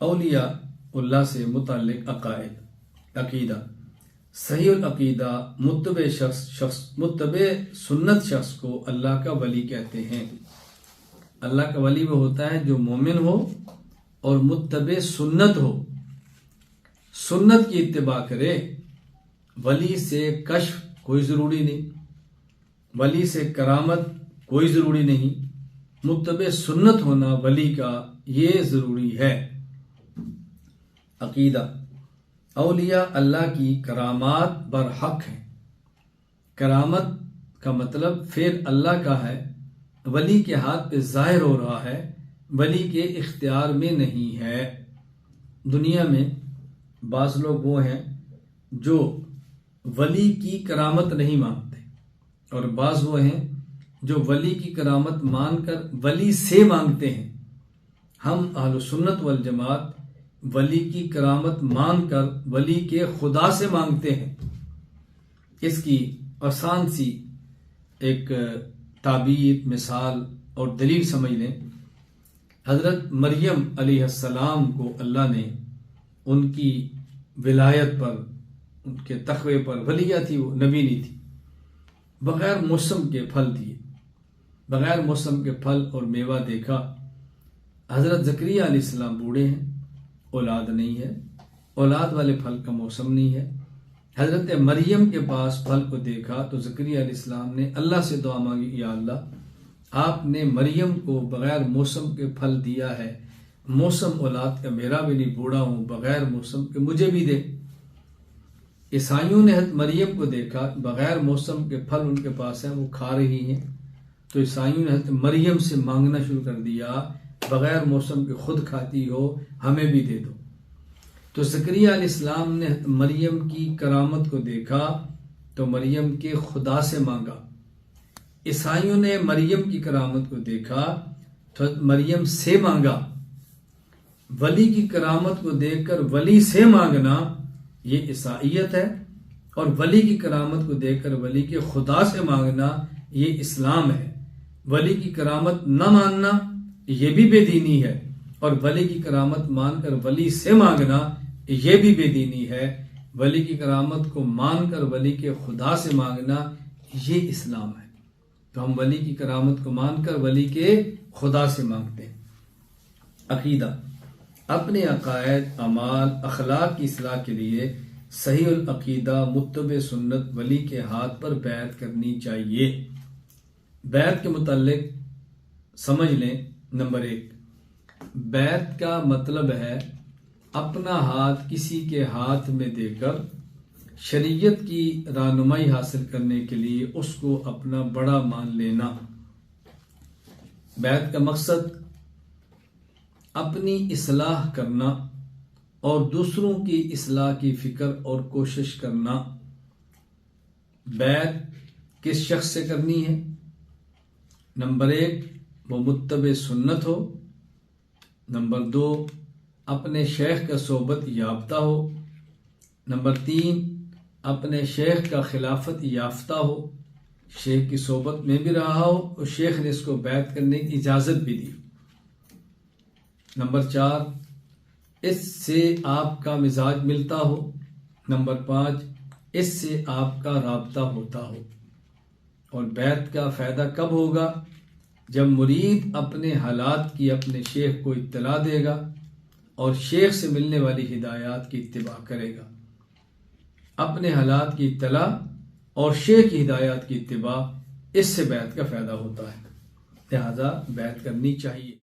اولیاء اللہ سے متعلق عقیدہ صحیح العقیدہ متبع سنت شخص کو اللہ کا ولی کہتے ہیں۔ اللہ کا ولی وہ ہوتا ہے جو مومن ہو اور متبع سنت ہو، سنت کی اتباع کرے۔ ولی سے کشف کوئی ضروری نہیں، ولی سے کرامت کوئی ضروری نہیں، متبع سنت ہونا ولی کا یہ ضروری ہے۔ عقیدہ اولیاء اللہ کی کرامات برحق ہیں۔ کرامت کا مطلب فعل اللہ کا ہے، ولی کے ہاتھ پہ ظاہر ہو رہا ہے، ولی کے اختیار میں نہیں ہے۔ دنیا میں بعض لوگ وہ ہیں جو ولی کی کرامت نہیں مانتے، اور بعض وہ ہیں جو ولی کی کرامت مان کر ولی سے مانگتے ہیں۔ ہم اہل سنت والجماعت ولی کی کرامت مان کر ولی کے خدا سے مانگتے ہیں۔ اس کی آسان سی ایک تعبیر، مثال اور دلیل سمجھ لیں۔ حضرت مریم علیہ السلام کو اللہ نے ان کی ولایت پر، ان کے تقوی پر، ولیہ تھی وہ، نبی نہیں تھی، بغیر موسم کے پھل دیے، بغیر موسم کے پھل اور میوہ دیکھا۔ حضرت زکریا علیہ السلام بوڑھے ہیں، اولاد نہیں ہے، اولاد والے پھل کا موسم نہیں ہے۔ حضرت مریم کے پاس پھل کو دیکھا تو زکریا علیہ السلام نے اللہ سے دعا مانگی، یا اللہ آپ نے مریم کو بغیر موسم کے پھل دیا ہے، موسم اولاد کا میرا بھی نہیں، بوڑھا ہوں، بغیر موسم کے مجھے بھی دے۔ عیسائیوں نے حضرت مریم کو دیکھا، بغیر موسم کے پھل ان کے پاس ہیں، وہ کھا رہی ہیں، تو عیسائیوں نے حضرت مریم سے مانگنا شروع کر دیا، بغیر موسم کے خود کھاتی ہو، ہمیں بھی دے دو۔ تو زکریا علیہ السلام نے حضرت مریم کی کرامت کو دیکھا تو مریم کے خدا سے مانگا۔ عیسائیوں نے مریم کی کرامت کو دیکھا تو حضرت مریم سے مانگا۔ ولی کی کرامت کو دیکھ کر ولی سے مانگنا یہ عیسائیت ہے، اور ولی کی کرامت کو دیکھ کر ولی کے خدا سے مانگنا یہ اسلام ہے۔ ولی کی کرامت نہ ماننا یہ بھی بے دینی ہے، اور ولی کی کرامت مان کر ولی سے مانگنا یہ بھی بے دینی ہے۔ ولی کی کرامت کو مان کر ولی کے خدا سے مانگنا یہ اسلام ہے۔ تو ہم ولی کی کرامت کو مان کر ولی کے خدا سے مانگتے ہیں۔ عقیدہ اپنے عقائد، اعمال، اخلاق کی اصلاح کے لیے صحیح العقیدہ متبع سنت ولی کے ہاتھ پر بیعت کرنی چاہیے۔ بیعت کے متعلق سمجھ لیں۔ نمبر 1، بیعت کا مطلب ہے اپنا ہاتھ کسی کے ہاتھ میں دے کر شریعت کی رہنمائی حاصل کرنے کے لیے اس کو اپنا بڑا مان لینا۔ بیعت کا مقصد اپنی اصلاح کرنا اور دوسروں کی اصلاح کی فکر اور کوشش کرنا۔ بیعت کس شخص سے کرنی ہے؟ نمبر 1، وہ متبع سنت ہو۔ نمبر 2، اپنے شیخ کا صحبت یافتہ ہو۔ نمبر 3، اپنے شیخ کا خلافت یافتہ ہو، شیخ کی صحبت میں بھی رہا ہو اور شیخ نے اس کو بیعت کرنے کی اجازت بھی دی۔ نمبر 4، اس سے آپ کا مزاج ملتا ہو۔ نمبر 5، اس سے آپ کا رابطہ ہوتا ہو۔ اور بیعت کا فائدہ کب ہوگا؟ جب مرید اپنے حالات کی اپنے شیخ کو اطلاع دے گا اور شیخ سے ملنے والی ہدایات کی اتباع کرے گا۔ اپنے حالات کی اطلاع اور شیخ کی ہدایات کی اتباع، اس سے بیعت کا فائدہ ہوتا ہے، لہذا بیعت کرنی چاہیے۔